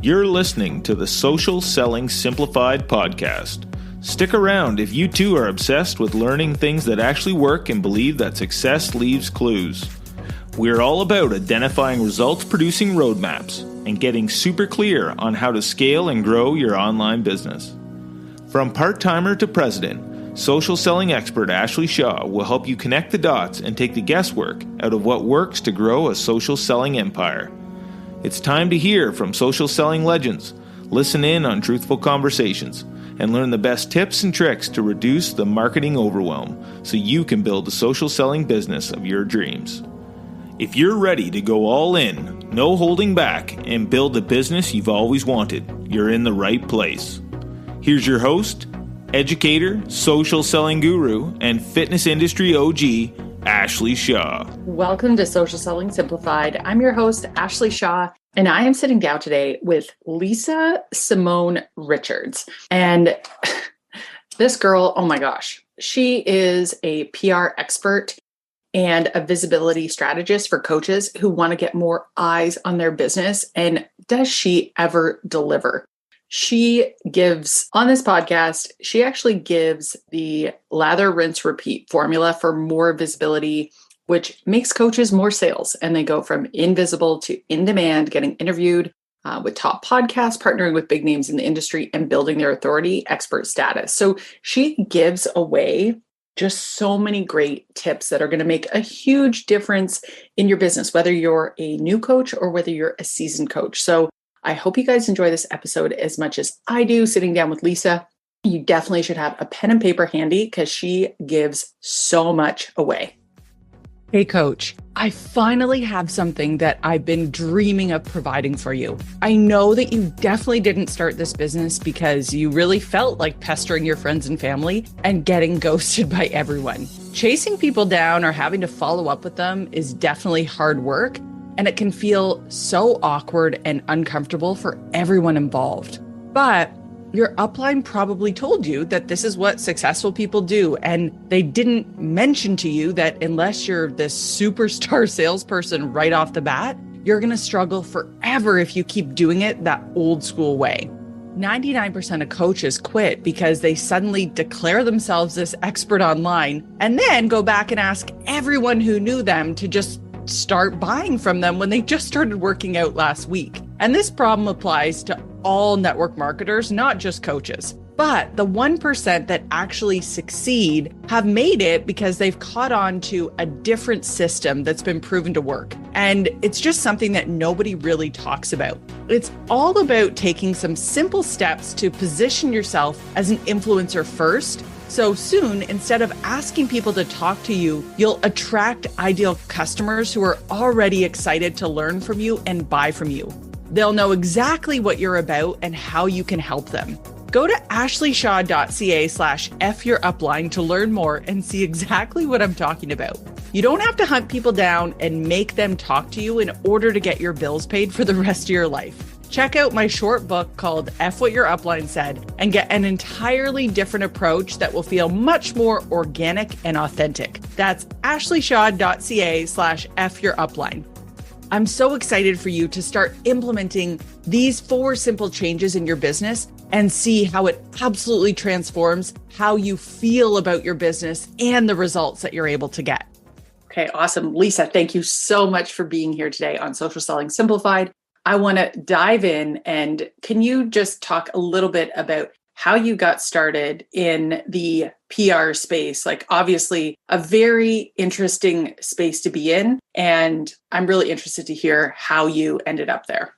You're listening to the Social Selling Simplified podcast. Stick around if you too are obsessed with learning things that actually work and believe that success leaves clues. We're all about identifying results-producing roadmaps and getting super clear on how to scale and grow your online business. From part-timer to president, social selling expert Ashley Shaw will help you connect the dots and take the guesswork out of what works to grow a social selling empire. It's time to hear from social selling legends, listen in on truthful conversations, and learn the best tips and tricks to reduce the marketing overwhelm so you can build the social selling business of your dreams. If you're ready to go all in, no holding back, and build the business you've always wanted, you're in the right place. Here's your host, educator, social selling guru, and fitness industry OG, Ashley Shaw. Welcome to Social Selling Simplified. I'm your host, Ashley Shaw, and I am sitting down today with Lisa Simone Richards. And this girl, oh my gosh, she is a PR expert and a visibility strategist for coaches who want to get more eyes on their business. And does she ever deliver? She gives, on this podcast, she actually gives the lather, rinse, repeat formula for more visibility, which makes coaches more sales. And they go from invisible to in demand, getting interviewed with top podcasts, partnering with big names in the industry, and building their authority expert status. So she gives away just so many great tips that are going to make a huge difference in your business, whether you're a new coach or whether you're a seasoned coach. So I hope you guys enjoy this episode as much as I do sitting down with Lisa. You definitely should have a pen and paper handy because she gives so much away. Hey coach, I finally have something that I've been dreaming of providing for you. I know that you definitely didn't start this business because you really felt like pestering your friends and family and getting ghosted by everyone. Chasing people down or having to follow up with them is definitely hard work, and it can feel so awkward and uncomfortable for everyone involved. But your upline probably told you that this is what successful people do, and they didn't mention to you that unless you're this superstar salesperson right off the bat, you're going to struggle forever if you keep doing it that old school way. 99% of coaches quit because they suddenly declare themselves this expert online and then go back and ask everyone who knew them to just start buying from them when they just started working out last week. And this problem applies to all network marketers, not just coaches. But the 1% that actually succeed have made it because they've caught on to a different system that's been proven to work. And it's just something that nobody really talks about. It's all about taking some simple steps to position yourself as an influencer first. So soon, instead of asking people to talk to you, you'll attract ideal customers who are already excited to learn from you and buy from you. They'll know exactly what you're about and how you can help them. Go to ashleyshaw.ca/fyourupline to learn more and see exactly what I'm talking about. You don't have to hunt people down and make them talk to you in order to get your bills paid for the rest of your life. Check out my short book called F What Your Upline Said and get an entirely different approach that will feel much more organic and authentic. That's ashleyshaw.ca/fyourupline. I'm so excited for you to start implementing these 4 simple changes in your business and see how it absolutely transforms how you feel about your business and the results that you're able to get. Okay, awesome. Lisa, thank you so much for being here today on Social Selling Simplified. I want to dive in, and can you just talk a little bit about how you got started in the PR space? Like, obviously a very interesting space to be in, and I'm really interested to hear how you ended up there.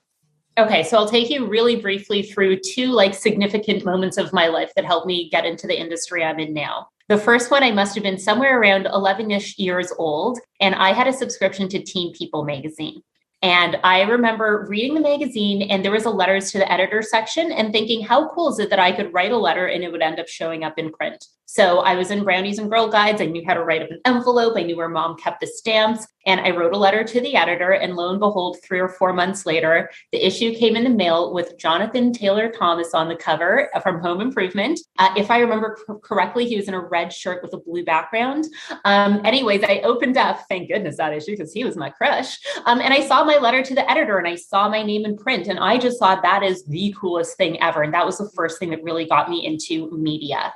Okay, so I'll take you really briefly through 2 significant moments of my life that helped me get into the industry I'm in now. The first one, I must have been somewhere around 11-ish years old, and I had a subscription to Teen People magazine. And I remember reading the magazine, and there was a letters to the editor section, and thinking, how cool is it that I could write a letter and it would end up showing up in print? So I was in Brownies and Girl Guides. I knew how to write up an envelope. I knew where mom kept the stamps. And I wrote a letter to the editor, and lo and behold, 3 or 4 months later, the issue came in the mail with Jonathan Taylor Thomas on the cover from Home Improvement. If I remember correctly, he was in a red shirt with a blue background. Anyways, I opened up, thank goodness, that issue, because he was my crush. And I saw my letter to the editor, and I saw my name in print, and I just thought that is the coolest thing ever. And that was the first thing that really got me into media.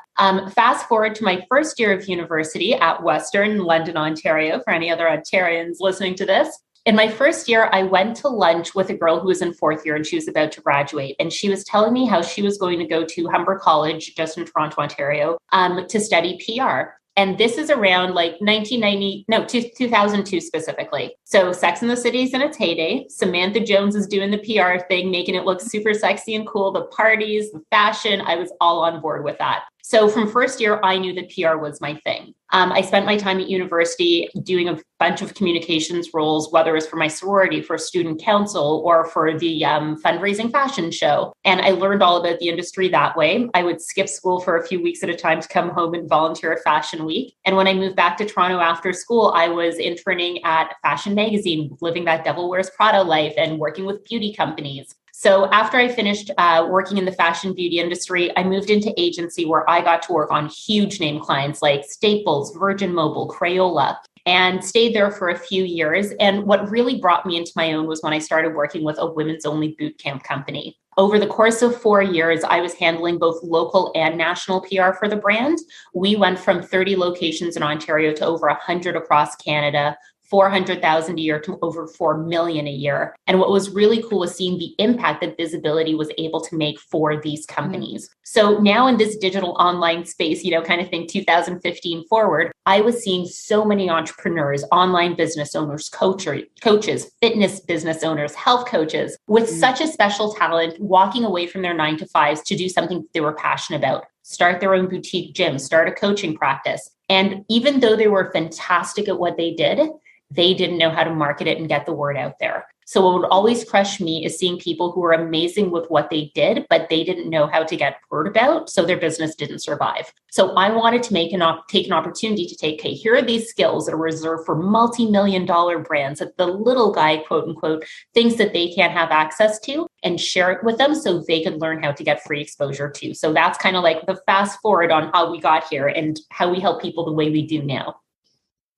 Fast forward to my first year of university at Western, London, Ontario, for any other Ontarians listening to this. In my first year, I went to lunch with a girl who was in 4th year and she was about to graduate. And she was telling me how she was going to go to Humber College, just in Toronto, Ontario, to study PR. And this is around like 2002 specifically. So Sex and the City is in its heyday. Samantha Jones is doing the PR thing, making it look super sexy and cool. The parties, the fashion, I was all on board with that. So from first year, I knew that PR was my thing. I spent my time at university doing a bunch of communications roles, whether it was for my sorority, for student council, or for the fundraising fashion show. And I learned all about the industry that way. I would skip school for a few weeks at a time to come home and volunteer at Fashion Week. And when I moved back to Toronto after school, I was interning at Fashion Magazine, living that Devil Wears Prada life and working with beauty companies. So after I finished working in the fashion beauty industry, I moved into agency where I got to work on huge name clients like Staples, Virgin Mobile, Crayola, and stayed there for a few years. And what really brought me into my own was when I started working with a women's only boot camp company. Over the course of 4 years, I was handling both local and national PR for the brand. We went from 30 locations in Ontario to over 100 across Canada, 400,000 a year to over 4 million a year. And what was really cool was seeing the impact that visibility was able to make for these companies. So now in this digital online space, kind of think 2015 forward, I was seeing so many entrepreneurs, online business owners, coaches, fitness business owners, health coaches with such a special talent walking away from their 9-to-5s to do something they were passionate about. Start their own boutique gym, start a coaching practice. And even though they were fantastic at what they did, they didn't know how to market it and get the word out there. So what would always crush me is seeing people who were amazing with what they did, but they didn't know how to get word about, so their business didn't survive. So I wanted to take an opportunity to take, okay, here are these skills that are reserved for multi-million-dollar brands that the little guy, quote unquote, thinks that they can't have access to, and share it with them so they could learn how to get free exposure too. So that's kind of like the fast forward on how we got here and how we help people the way we do now.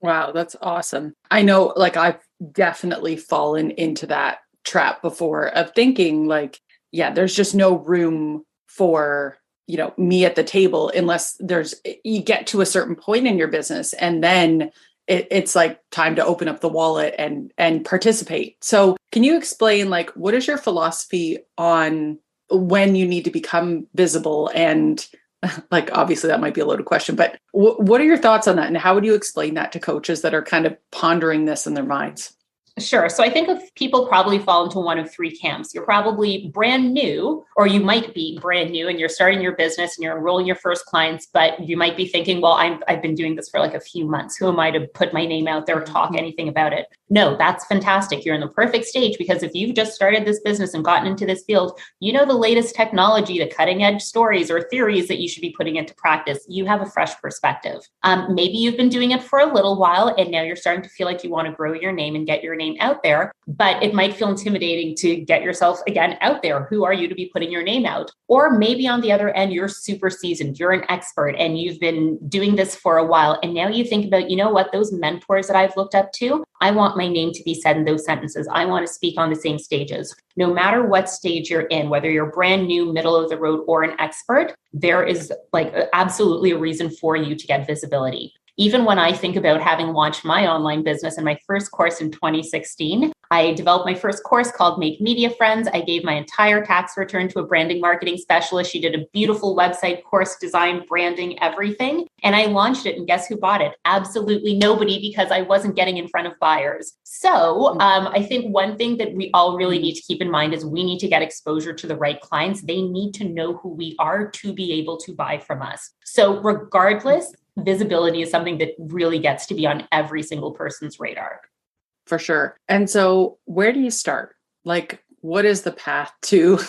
Wow, that's awesome. I know, I've definitely fallen into that trap before of thinking there's just no room for, me at the table unless you get to a certain point in your business and then it's like time to open up the wallet and participate. So can you explain, what is your philosophy on when you need to become visible? And obviously that might be a loaded question, but what are your thoughts on that? And how would you explain that to coaches that are kind of pondering this in their minds? Sure. So I think if people probably fall into one of 3 camps. You're probably brand new, or you might be brand new and you're starting your business and you're enrolling your first clients, but you might be thinking, well, I've been doing this for a few months. Who am I to put my name out there or talk anything about it? No, that's fantastic. You're in the perfect stage because if you've just started this business and gotten into this field, you know the latest technology, the cutting edge stories or theories that you should be putting into practice. You have a fresh perspective. Maybe you've been doing it for a little while and now you're starting to feel like you want to grow your name and get your name out there, but it might feel intimidating to get yourself again out there. Who are you to be putting your name out? Or maybe on the other end, you're super seasoned, you're an expert and you've been doing this for a while. And now you think about, those mentors that I've looked up to, I want my name to be said in those sentences. I want to speak on the same stages. No matter what stage you're in, whether you're brand new, middle of the road, or an expert, there is absolutely a reason for you to get visibility. Even when I think about having launched my online business in my first course in 2016, I developed my first course called Make Media Friends. I gave my entire tax return to a branding marketing specialist. She did a beautiful website, course design, branding, everything. And I launched it. And guess who bought it? Absolutely nobody, because I wasn't getting in front of buyers. So I think one thing that we all really need to keep in mind is we need to get exposure to the right clients. They need to know who we are to be able to buy from us. So regardless, visibility is something that really gets to be on every single person's radar. For sure. And so where do you start? What is the path to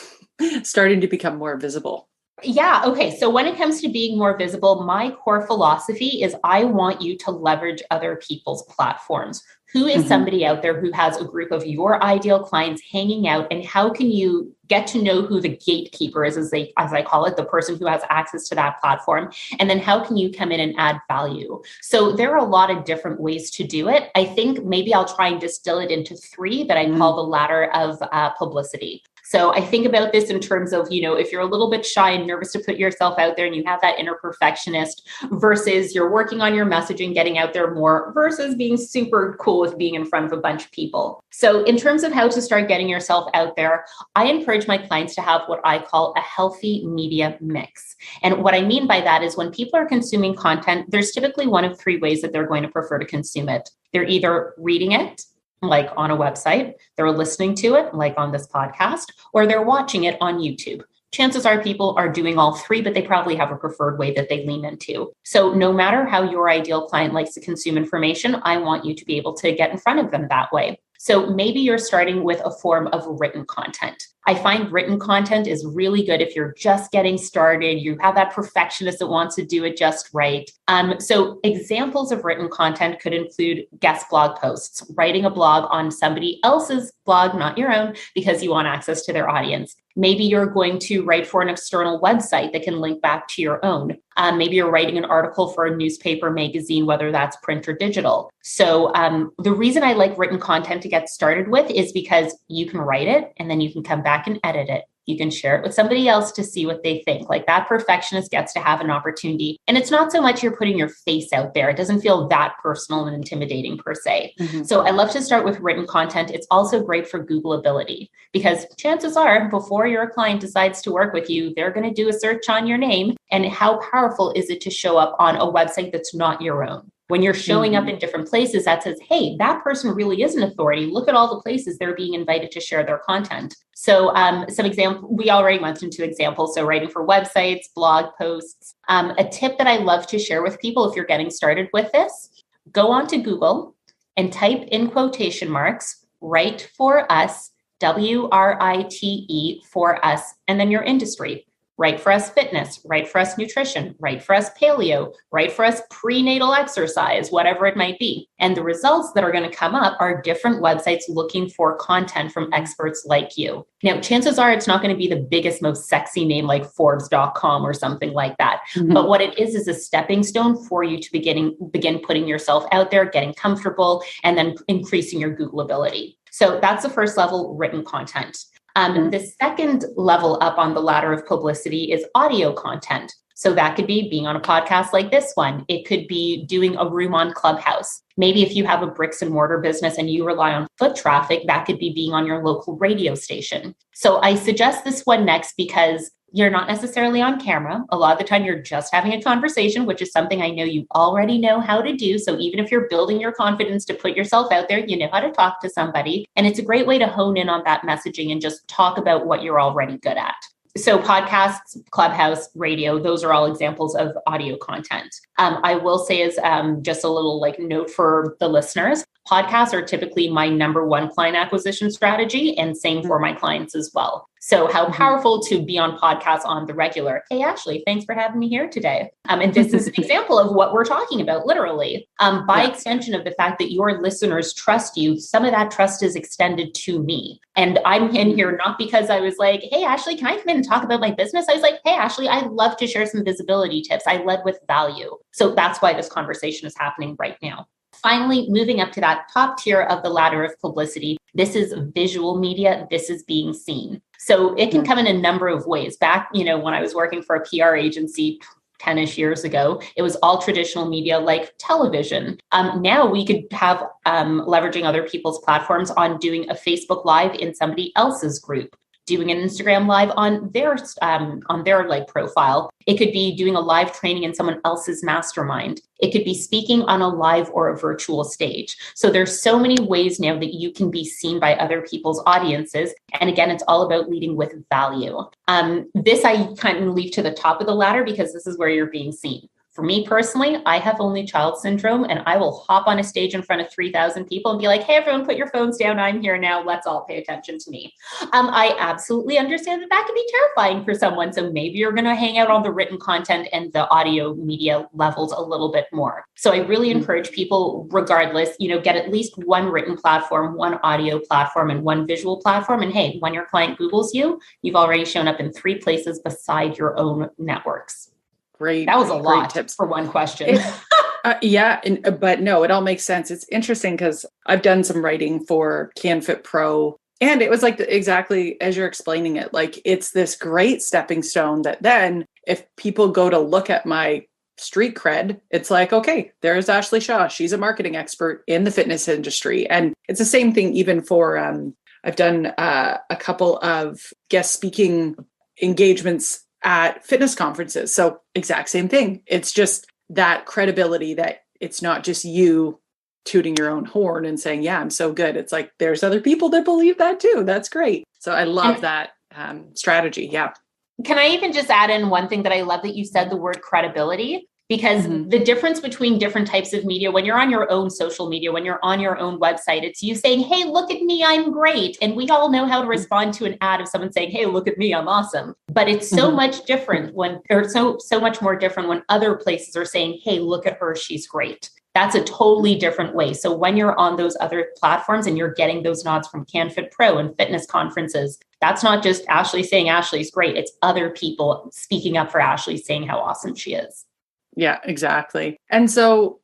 starting to become more visible? Yeah. Okay. So when it comes to being more visible, my core philosophy is I want you to leverage other people's platforms. Who is somebody out there who has a group of your ideal clients hanging out, and how can you get to know who the gatekeeper is, as I call it, the person who has access to that platform? And then how can you come in and add value? So there are a lot of different ways to do it. I think maybe I'll try and distill it into 3 that I call the ladder of publicity. So I think about this in terms of, if you're a little bit shy and nervous to put yourself out there and you have that inner perfectionist, versus you're working on your messaging, getting out there more, versus being super cool with being in front of a bunch of people. So in terms of how to start getting yourself out there, I encourage my clients to have what I call a healthy media mix. And what I mean by that is when people are consuming content, there's typically one of 3 ways that they're going to prefer to consume it. They're either reading it, like on a website, they're listening to it, like on this podcast, or they're watching it on YouTube. Chances are people are doing all 3, but they probably have a preferred way that they lean into. So no matter how your ideal client likes to consume information, I want you to be able to get in front of them that way. So maybe you're starting with a form of written content. I find written content is really good if you're just getting started, you have that perfectionist that wants to do it just right. So examples of written content could include guest blog posts, writing a blog on somebody else's blog, not your own, because you want access to their audience. Maybe you're going to write for an external website that can link back to your own. Maybe you're writing an article for a newspaper, magazine, whether that's print or digital. So the reason I like written content to get started with is because you can write it and then you can come back and edit it. You can share it with somebody else to see what they think. Like that perfectionist gets to have an opportunity. And it's not so much you're putting your face out there. It doesn't feel that personal and intimidating per se. So I love to start with written content. It's also great for Googleability because chances are before your client decides to work with you, they're going to do a search on your name. And how powerful is it to show up on a website that's not your own? When you're showing up in different places, that says, hey, that person really is an authority. Look at all the places they're being invited to share their content. So some example, we already went into examples. So writing for websites, blog posts. A tip that I love to share with people if you're getting started with this, go onto Google and type in quotation marks, write for us, WRITE for us, and then your industry. Write for us fitness, write for us nutrition, write for us paleo, write for us prenatal exercise, whatever it might be. And the results that are going to come up are different websites looking for content from experts like you. Now, chances are it's not going to be the biggest, most sexy name like Forbes.com or something like that. But what it is a stepping stone for you to begin putting yourself out there, getting comfortable, and then increasing your Googleability. So that's the first level, written content. The second level up on the ladder of publicity is audio content. So that could be being on a podcast like this one. It could be doing a room on Clubhouse. Maybe if you have a bricks and mortar business and you rely on foot traffic, that could be being on your local radio station. So I suggest this one next because you're not necessarily on camera. A lot of the time you're just having a conversation, which is something I know you already know how to do. So even if you're building your confidence to put yourself out there, you know how to talk to somebody. And it's a great way to hone in on that messaging and just talk about what you're already good at. So podcasts, Clubhouse, radio, those are all examples of audio content. I will say as just a little note for the listeners, podcasts are typically my number one client acquisition strategy, and same for my clients as well. So how powerful to be on podcasts on the regular. Hey, Ashley, thanks for having me here today. And this is an example of what we're talking about, literally. By extension of the fact that your listeners trust you, some of that trust is extended to me. And I'm in here not because I was like, hey, Ashley, can I come in and talk about my business? I was like, hey, Ashley, I'd love to share some visibility tips. I led with value. So that's why this conversation is happening right now. Finally, moving up to that top tier of the ladder of publicity, this is visual media. This is being seen. So it can come in a number of ways. Back, when I was working for a PR agency 10-ish years ago, it was all traditional media like television. Now we could have leveraging other people's platforms on doing a Facebook Live in somebody else's group, doing an Instagram Live on their profile. It could be doing a live training in someone else's mastermind. It could be speaking on a live or a virtual stage. So there's so many ways now that you can be seen by other people's audiences. And again, it's all about leading with value. This I kind of leave to the top of the ladder because this is where you're being seen. For me personally, I have only child syndrome, and I will hop on a stage in front of 3,000 people and be like, hey, everyone, put your phones down. I'm here now. Let's all pay attention to me. I absolutely understand that can be terrifying for someone. So maybe you're going to hang out on the written content and the audio media levels a little bit more. So I really encourage people, regardless, get at least one written platform, one audio platform, and one visual platform. And hey, when your client Googles you, you've already shown up in 3 places beside your own networks. Great. That was a lot tips for one question. But no, it all makes sense. It's interesting because I've done some writing for CanFit Pro, and it was like exactly as you're explaining it. Like, it's this great stepping stone that then if people go to look at my street cred, it's like, okay, there's Ashley Shaw. She's a marketing expert in the fitness industry. And it's the same thing even for, I've done a couple of guest speaking engagements at fitness conferences. So exact same thing. It's just that credibility that it's not just you tooting your own horn and saying, yeah, I'm so good. It's like, there's other people that believe that too. That's great. So I love that strategy. Yeah. Can I even just add in one thing that I love that you said the word credibility? Because the difference between different types of media, when you're on your own social media, when you're on your own website, it's you saying, hey, look at me, I'm great. And we all know how to respond to an ad of someone saying, hey, look at me, I'm awesome. But it's so much different so much more different when other places are saying, hey, look at her, she's great. That's a totally different way. So when you're on those other platforms and you're getting those nods from CanFit Pro and fitness conferences, that's not just Ashley saying Ashley's great. It's other people speaking up for Ashley, saying how awesome she is. Yeah, exactly. And so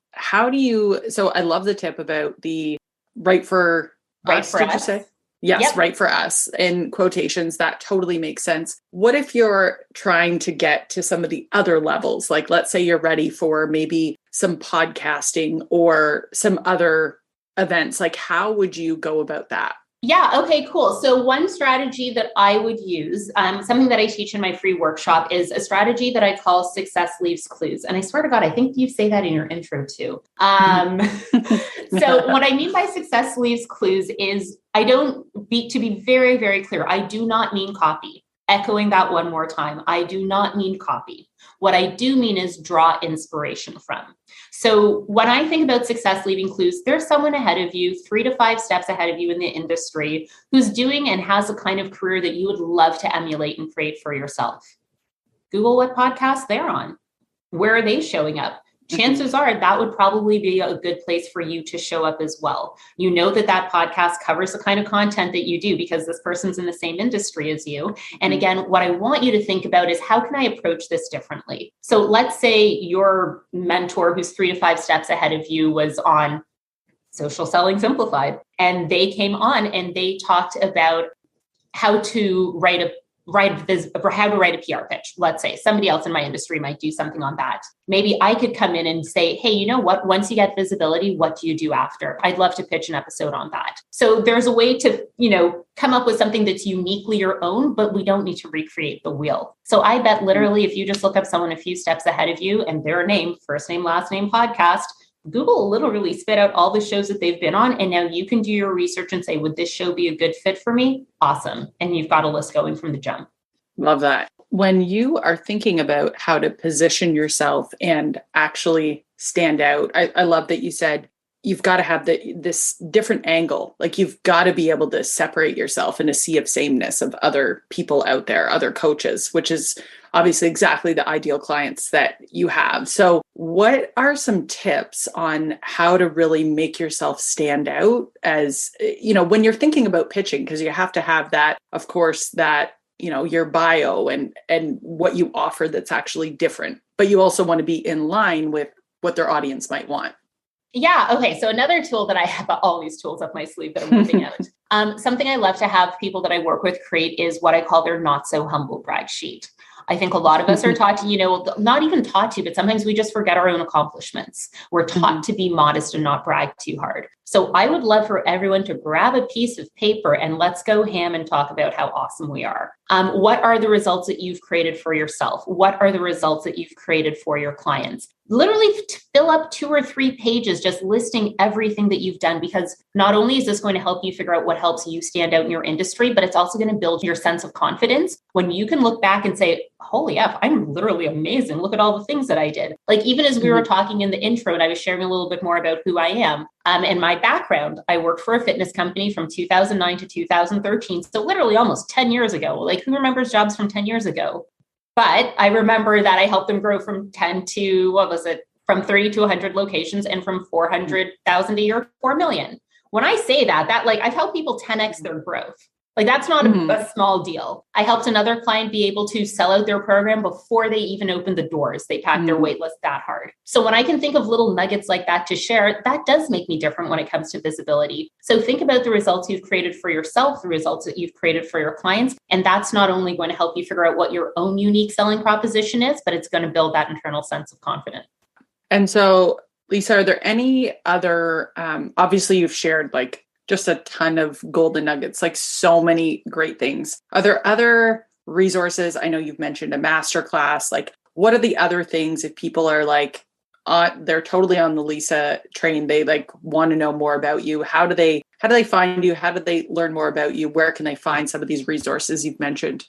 so I love the tip about the right for us, did you say? Yes, yep. Right for us in quotations. That totally makes sense. What if you're trying to get to some of the other levels? Like, let's say you're ready for maybe some podcasting or some other events. Like, how would you go about that? Yeah. Okay, cool. So one strategy that I would use, something that I teach in my free workshop, is a strategy that I call success leaves clues. And I swear to God, I think you say that in your intro too. So what I mean by success leaves clues is to be very, very clear, I do not mean copy. Echoing that one more time, I do not mean copy. What I do mean is draw inspiration from. So when I think about success leaving clues, there's someone ahead of you, 3 to 5 steps ahead of you in the industry, who's doing and has a kind of career that you would love to emulate and create for yourself. Google what podcast they're on. Where are they showing up? Chances are that would probably be a good place for you to show up as well. You know that podcast covers the kind of content that you do because this person's in the same industry as you. And again, what I want you to think about is, how can I approach this differently? So let's say your mentor who's 3 to 5 steps ahead of you was on Social Selling Simplified, and they came on and they talked about how to write a PR pitch. Let's say somebody else in my industry might do something on that. Maybe I could come in and say, hey, you know what? Once you get visibility, what do you do after? I'd love to pitch an episode on that. So there's a way to, come up with something that's uniquely your own, but we don't need to recreate the wheel. So I bet literally if you just look up someone a few steps ahead of you and their name, first name, last name, podcast, Google will literally spit out all the shows that they've been on. And now you can do your research and say, would this show be a good fit for me? Awesome. And you've got a list going from the jump. Love that. When you are thinking about how to position yourself and actually stand out, I love that you said you've got to have this different angle. Like, you've got to be able to separate yourself in a sea of sameness of other people out there, other coaches, which is obviously exactly the ideal clients that you have. So what are some tips on how to really make yourself stand out as, when you're thinking about pitching, because you have to have that, of course, that, your bio and what you offer that's actually different, but you also want to be in line with what their audience might want. Yeah. Okay. So another tool that I have, all these tools up my sleeve that I'm working out. Something I love to have people that I work with create is what I call their not so humble brag sheet. I think a lot of us are taught to, not even taught to, but sometimes we just forget our own accomplishments. We're taught to be modest and not brag too hard. So I would love for everyone to grab a piece of paper and let's go ham and talk about how awesome we are. What are the results that you've created for yourself? What are the results that you've created for your clients? Literally fill up 2 or 3 pages just listing everything that you've done, because not only is this going to help you figure out what helps you stand out in your industry, but it's also going to build your sense of confidence when you can look back and say, holy F, I'm literally amazing. Look at all the things that I did. Like even as we were talking in the intro and I was sharing a little bit more about who I am and my background, I worked for a fitness company from 2009 to 2013. So literally almost 10 years ago. Like who remembers jobs from 10 years ago? But I remember that I helped them grow from 10 to, from 30 to 100 locations and from 400,000 a year to 4 million. When I say that like I've helped people 10x their growth. Like that's not a small deal. I helped another client be able to sell out their program before they even opened the doors. They packed their wait list that hard. So when I can think of little nuggets like that to share, that does make me different when it comes to visibility. So think about the results you've created for yourself, the results that you've created for your clients. And that's not only going to help you figure out what your own unique selling proposition is, but it's going to build that internal sense of confidence. And so, Lisa, are there any other, obviously you've shared like just a ton of golden nuggets, like so many great things. Are there other resources? I know you've mentioned a masterclass. Like what are the other things if people are like, they're totally on the Lisa train, they like want to know more about you? How do they find you? How do they learn more about you? Where can they find some of these resources you've mentioned?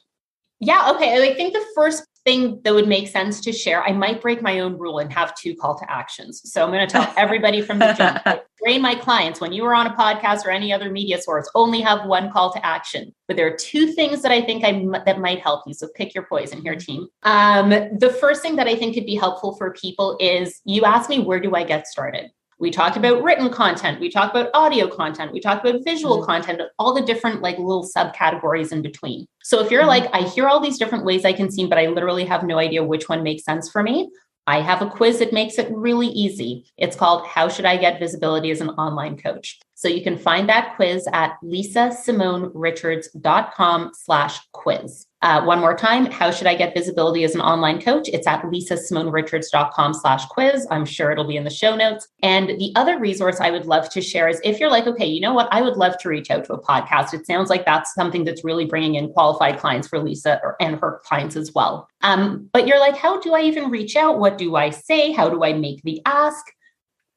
Yeah. Okay. I think the first thing that would make sense to share, I might break my own rule and have 2 call to actions. So I'm going to tell everybody from the jump, train my clients, when you are on a podcast or any other media source, only have 1 call to action. But there are 2 things that I think that might help you. So pick your poison here, team. The first thing that I think could be helpful for people is you ask me, where do I get started? We talked about written content. We talked about audio content. We talked about visual content, all the different like little subcategories in between. So if you're like, I hear all these different ways I can see, but I literally have no idea which one makes sense for me, I have a quiz that makes it really easy. It's called How Should I Get Visibility as an Online Coach? So you can find that quiz at lisasimonrichards.com/quiz. One more time, how should I get visibility as an online coach? It's at lisasimonrichards.com/quiz. I'm sure it'll be in the show notes. And the other resource I would love to share is if you're like, okay, you know what? I would love to reach out to a podcast. It sounds like that's something that's really bringing in qualified clients for Lisa and her clients as well. But you're like, how do I even reach out? What do I say? How do I make the ask?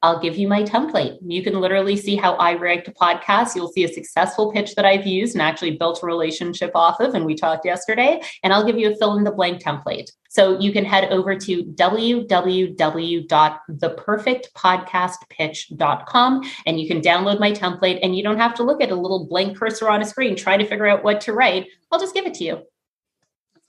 I'll give you my template. You can literally see how I react to podcasts. You'll see a successful pitch that I've used and actually built a relationship off of, and we talked yesterday, and I'll give you a fill in the blank template. So you can head over to www.theperfectpodcastpitch.com and you can download my template, and you don't have to look at a little blank cursor on a screen, try to figure out what to write. I'll just give it to you.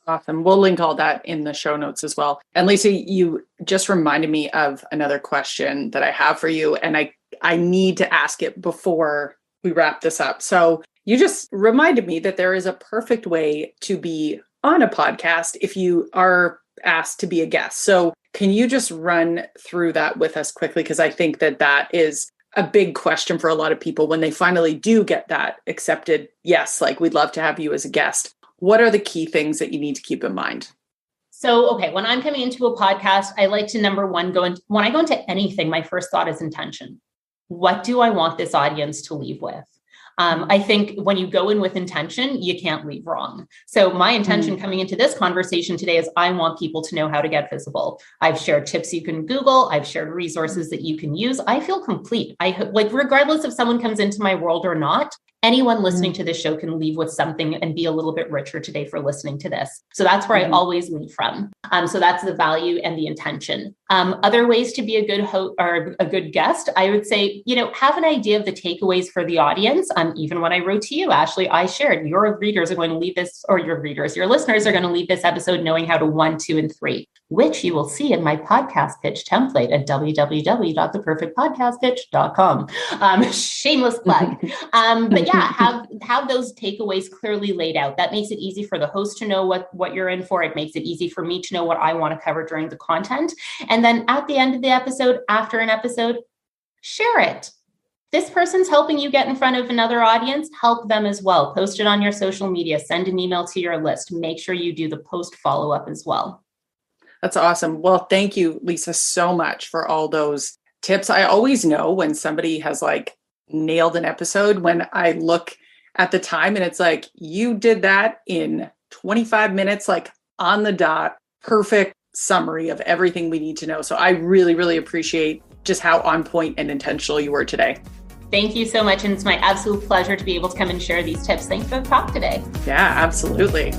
Awesome. We'll link all that in the show notes as well. And Lisa, you just reminded me of another question that I have for you. And I need to ask it before we wrap this up. So you just reminded me that there is a perfect way to be on a podcast if you are asked to be a guest. So can you just run through that with us quickly? Because I think that is a big question for a lot of people when they finally do get that accepted. Yes, like we'd love to have you as a guest. What are the key things that you need to keep in mind? So, okay, when I'm coming into a podcast, I like to, number one, when I go into anything, my first thought is intention. What do I want this audience to leave with? I think when you go in with intention, you can't leave wrong. So my intention coming into this conversation today is I want people to know how to get visible. I've shared tips you can Google. I've shared resources that you can use. I feel complete. Regardless if someone comes into my world or not, anyone listening to this show can leave with something and be a little bit richer today for listening to this. So that's where I always leave from. So that's the value and the intention. Other ways to be a good host or a good guest, I would say, have an idea of the takeaways for the audience. Even when I wrote to you, Ashley, I shared your readers are going to leave this, or your listeners are going to leave this episode knowing how to 1, 2, and 3, which you will see in my podcast pitch template at www.theperfectpodcastpitch.com. Shameless plug. But yeah, have those takeaways clearly laid out. That makes it easy for the host to know what you're in for. It makes it easy for me to know what I want to cover during the content. And then at the end of the episode, after an episode, share it. This person's helping you get in front of another audience, help them as well. Post it on your social media, send an email to your list. Make sure you do the post follow-up as well. That's awesome. Well, thank you, Lisa, so much for all those tips. I always know when somebody has nailed an episode when I look at the time and it's like, you did that in 25 minutes, like on the dot, perfect summary of everything we need to know. So I really, really appreciate just how on point and intentional you were today. Thank you so much. And it's my absolute pleasure to be able to come and share these tips. Thanks for the talk today. Yeah, absolutely.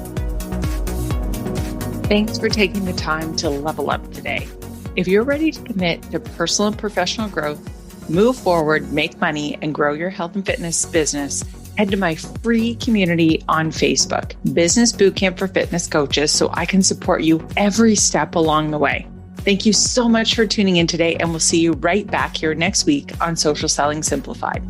Thanks for taking the time to level up today. If you're ready to commit to personal and professional growth, move forward, make money, and grow your health and fitness business, head to my free community on Facebook, Business Bootcamp for Fitness Coaches, so I can support you every step along the way. Thank you so much for tuning in today, and we'll see you right back here next week on Social Selling Simplified.